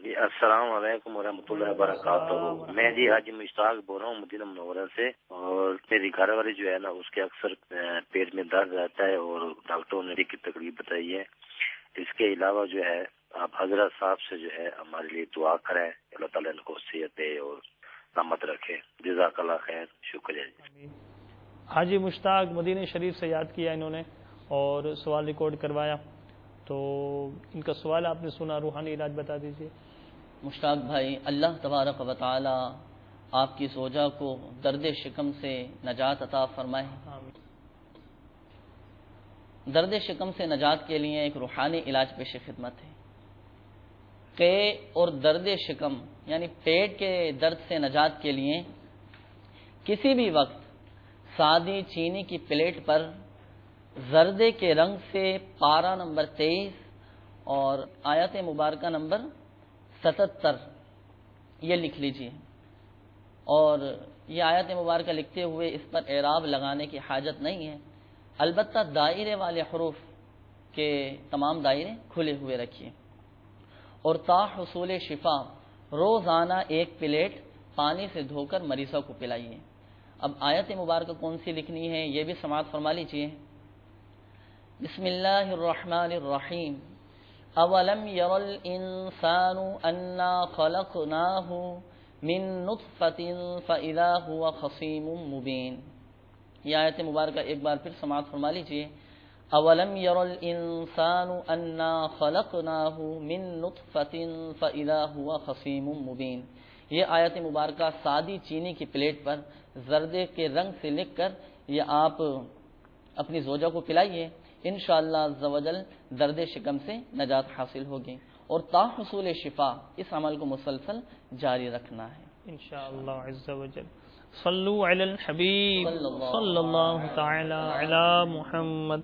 جی السلام علیکم ورحمۃ اللہ وبرکاتہ. میں جی حاجی مشتاق بول رہا ہوں مدینہ منورہ سے، اور میری گھر والی جو ہے نا اس کے اکثر پیٹ میں درد رہتا ہے اور ڈاکٹروں نے کی تکلیف بتائی ہے. اس کے علاوہ جو ہے آپ حضرت صاحب سے جو ہے ہمارے لیے دعا کریں، اللہ تعالیٰ ان کو صحت دے اور سلامت رکھے. جزاک اللہ خیر. شکریہ جی. حاجی مشتاق مدینہ شریف سے یاد کیا انہوں نے اور سوال ریکارڈ کروایا، تو ان کا سوال آپ نے سنا، روحانی علاج بتا دیجیے. مشتاق بھائی، اللہ تبارک و تعالی آپ کی زوجہ کو درد شکم سے نجات عطا فرمائے. درد شکم سے نجات کے لیے ایک روحانی علاج پیش خدمت ہے. قے اور درد شکم یعنی پیٹ کے درد سے نجات کے لیے کسی بھی وقت سادی چینی کی پلیٹ پر زردے کے رنگ سے پارہ نمبر 23 اور آیت مبارکہ نمبر 77 یہ لکھ لیجئے. اور یہ آیت مبارکہ لکھتے ہوئے اس پر اعراب لگانے کی حاجت نہیں ہے، البتہ دائرے والے حروف کے تمام دائرے کھلے ہوئے رکھیے. اور تا حصول شفا روزانہ ایک پلیٹ پانی سے دھو کر مریضوں کو پلائیے. اب آیت مبارکہ کون سی لکھنی ہے یہ بھی سماعت فرما لیجیے. بسم اللہ الرحمن الرحیم. اولم یر الانسان انا خلقناہ من نطفۃ فاذا هو خصیم مبین. یہ آیت مبارکہ ایک بار پھر سماعت فرما لیجیے. اولم یر الانسان انا خلقناہ من نطفۃ فاذا هو خصیم مبین. یہ آیت مبارکہ سادی چینی کی پلیٹ پر زردے کے رنگ سے لکھ کر یہ آپ اپنی زوجہ کو پلائیے. انشاءاللہ عز و جل درد شکم سے نجات حاصل ہوگی. اور تا حصول شفا اس عمل کو مسلسل جاری رکھنا ہے انشاءاللہ عز و جل. صلو علی الحبیب صلی اللہ تعالی علی محمد.